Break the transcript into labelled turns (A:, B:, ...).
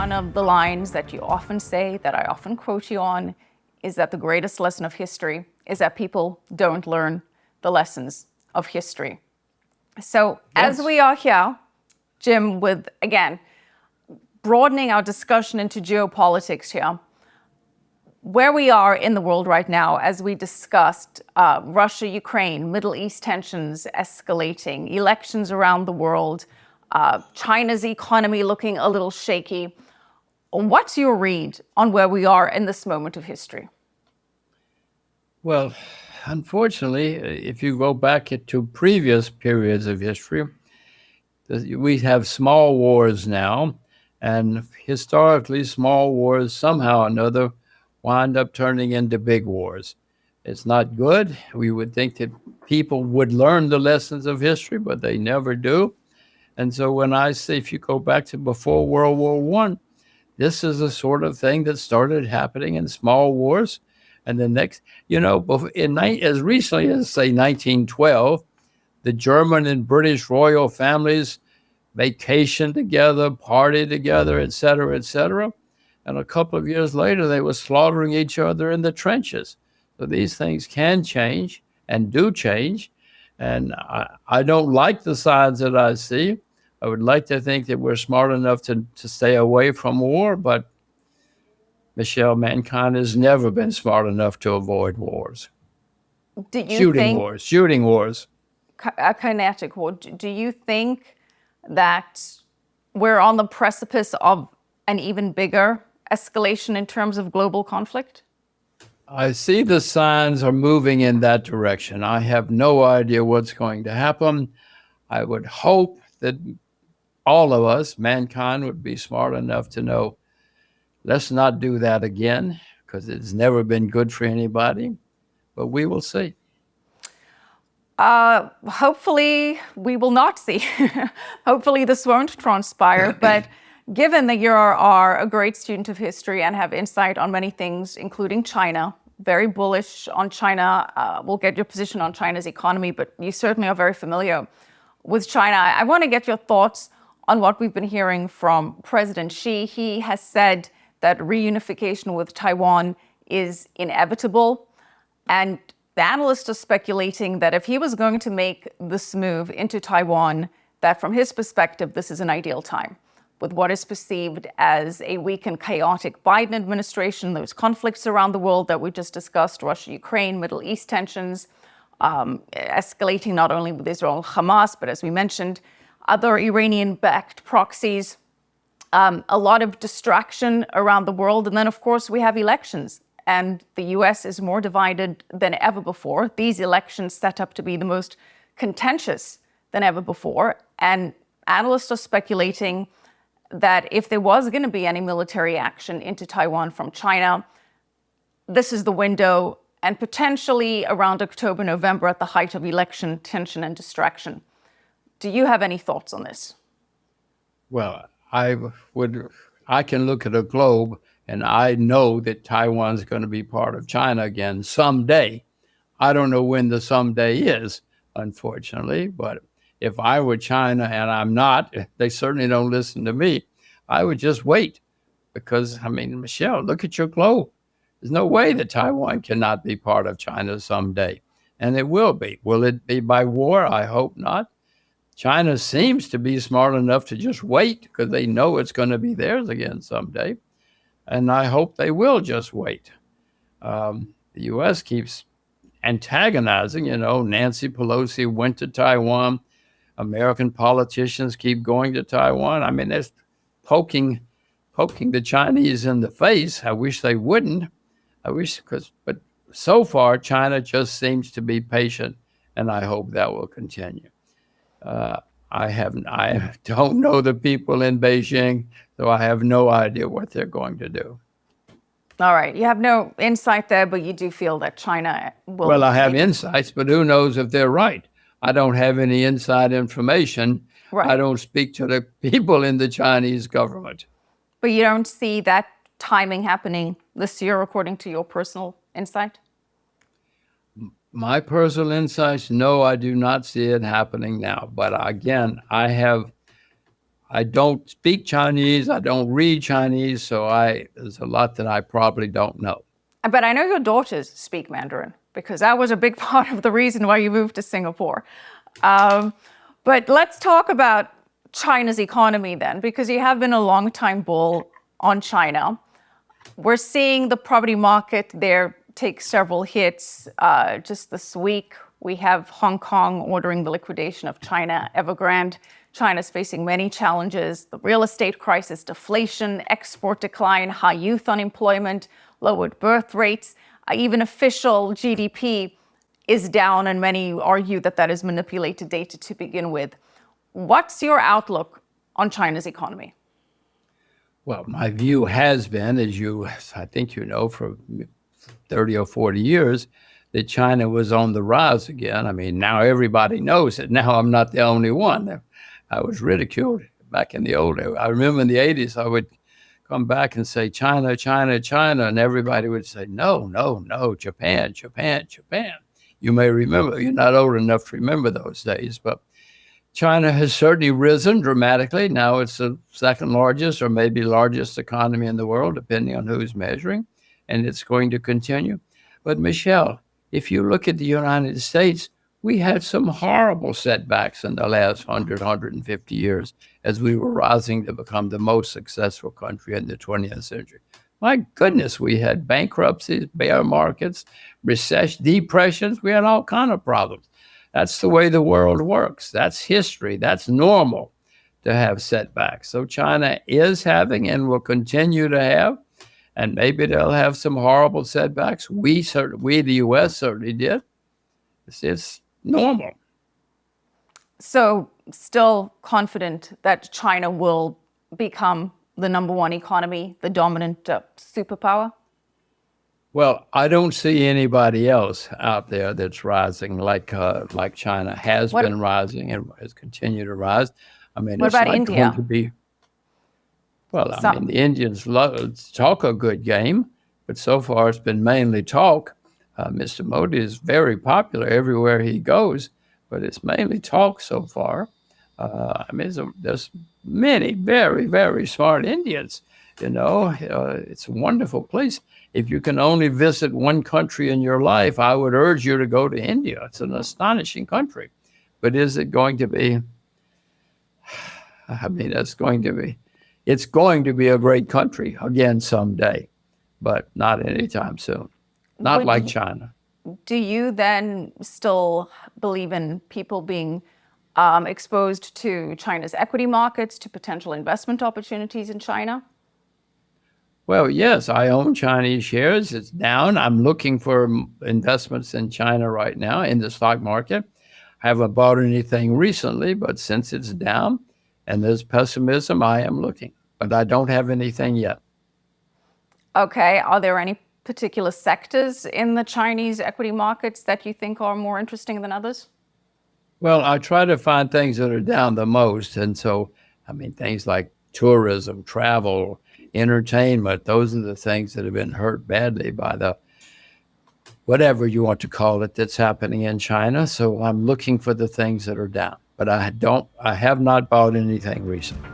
A: one of the lines that you often say, that I often quote you on, is that the greatest lesson of history is that people don't learn the lessons of history. So as we are here, Jim, with, again, broadening our discussion into geopolitics here, where we are in the world right now, as we discussed, Russia, Ukraine, Middle East tensions escalating, elections around the world, China's economy looking a little shaky. What's your read on where we are in this moment of history?
B: Well, unfortunately, if you go back to previous periods of history, we have small wars now, and historically, small wars somehow or another wind up turning into big wars. It's not good. We would think that people would learn the lessons of history, but they never do. And so when I say, if you go back to before World War One, this is the sort of thing that started happening in small wars. And the next, as recently as, say, 1912, the German and British royal families vacationed together, partied together, et cetera, et cetera. And a couple of years later, they were slaughtering each other in the trenches. So these things can change and do change. And I don't like the signs that I see. I would like to think that we're smart enough to stay away from war, but Michelle, mankind has never been smart enough to avoid wars.
A: Do you think
B: Shooting wars.
A: A kinetic war? Do you think that we're on the precipice of an even bigger escalation in terms of global conflict?
B: I see the signs are moving in that direction. I have no idea what's going to happen. I would hope that all of us, mankind, would be smart enough to know, let's not do that again, because it's never been good for anybody. But we will see.
A: Hopefully we will not see. Hopefully this won't transpire. But given that you are a great student of history and have insight on many things, including China, very bullish on China, we'll get your position on China's economy, but you certainly are very familiar with China. I want to get your thoughts on what we've been hearing from President Xi. He has said that reunification with Taiwan is inevitable. And the analysts are speculating that if he was going to make this move into Taiwan, that from his perspective, this is an ideal time. With what is perceived as a weak and chaotic Biden administration, those conflicts around the world that we just discussed, Russia, Ukraine, Middle East tensions, escalating not only with Israel and Hamas, but as we mentioned, other Iranian-backed proxies, a lot of distraction around the world. And then, of course, we have elections. And the US is more divided than ever before. These elections set up to be the most contentious than ever before. And analysts are speculating that if there was going to be any military action into Taiwan from China, this is the window, and potentially around October, November, at the height of election tension and distraction. Do you have any thoughts on this?
B: Well, I can look at a globe and I know that Taiwan's going to be part of China again someday. I don't know when the someday is, unfortunately, but if I were China, and I'm not, they certainly don't listen to me, I would just wait. Because, Michelle, look at your globe. There's no way that Taiwan cannot be part of China someday. And it will be. Will it be by war? I hope not. China seems to be smart enough to just wait because they know it's going to be theirs again someday. And I hope they will just wait. The U.S. keeps antagonizing. Nancy Pelosi went to Taiwan. American politicians keep going to Taiwan. That's poking the Chinese in the face. I wish they wouldn't. But so far, China just seems to be patient, and I hope that will continue. I don't know the people in Beijing, so I have no idea what they're going to do.
A: All right. You have no insight there, but you do feel that China will...
B: Well, I have insights, but who knows if they're right? I don't have any inside information. Right. I don't speak to the people in the Chinese government.
A: But you don't see that timing happening this year, according to your personal insight?
B: My personal insights, no, I do not see it happening now. But again, I I don't speak Chinese. I don't read Chinese. So there's a lot that I probably don't know.
A: But I know your daughters speak Mandarin because that was a big part of the reason why you moved to Singapore. Um, but let's talk about China's economy then, because you have been a long-time bull on China. We're seeing the property market there take several hits. Just this week, we have Hong Kong ordering the liquidation of China Evergrande. China's facing many challenges: the real estate crisis, deflation, export decline, high youth unemployment, lowered birth rates. Even official GDP is down, and many argue that that is manipulated data to begin with. What's your outlook on China's economy?
B: Well, my view has been, I think you know, for 30 or 40 years, that China was on the rise again. I mean, now everybody knows it. Now I'm not the only one. I was ridiculed back in the old days. I remember in the 80s, I would come back and say, China, China, China, and everybody would say, no, no, no, Japan, Japan, Japan. You may remember, you're not old enough to remember those days, but China has certainly risen dramatically. Now it's the second largest or maybe largest economy in the world, depending on who's measuring, and it's going to continue. But Michelle, if you look at the United States, we had some horrible setbacks in the last 150 years as we were rising to become the most successful country in the 20th century. My goodness, we had bankruptcies, bear markets, recession, depressions. We had all kinds of problems. That's the way the world works. That's history. That's normal to have setbacks. So China is having and will continue to have, and maybe they'll have some horrible setbacks. We, the U.S., certainly did. It's normal.
A: So still confident that China will become the number one economy, the dominant superpower?
B: Well, I don't see anybody else out there that's rising like China has been rising and has continued to rise. I mean,
A: what
B: it's
A: about
B: not
A: India?
B: going to be. Well, I mean, the Indians talk a good game, but so far it's been mainly talk. Mr. Modi is very popular everywhere he goes, but it's mainly talk so far. I mean, there's many very, very smart Indians. You know, it's a wonderful place. If you can only visit one country in your life, I would urge you to go to India. It's an astonishing country. But is it going to be? I mean, it's going to be a great country again someday, but not anytime soon. Not like China.
A: Do you then still believe in people being exposed to China's equity markets, to potential investment opportunities in China?
B: Well, yes, I own Chinese shares. It's down. I'm looking for investments in China right now in the stock market. I haven't bought anything recently, but since it's down and there's pessimism, I am looking. But I don't have anything yet.
A: Okay. Are there any particular sectors in the Chinese equity markets that you think are more interesting than others?
B: Well, I try to find things that are down the most. And so, I mean, things like tourism, travel, entertainment, those are the things that have been hurt badly by the whatever you want to call it that's happening in China. So I'm looking for the things that are down, but I have not bought anything recently.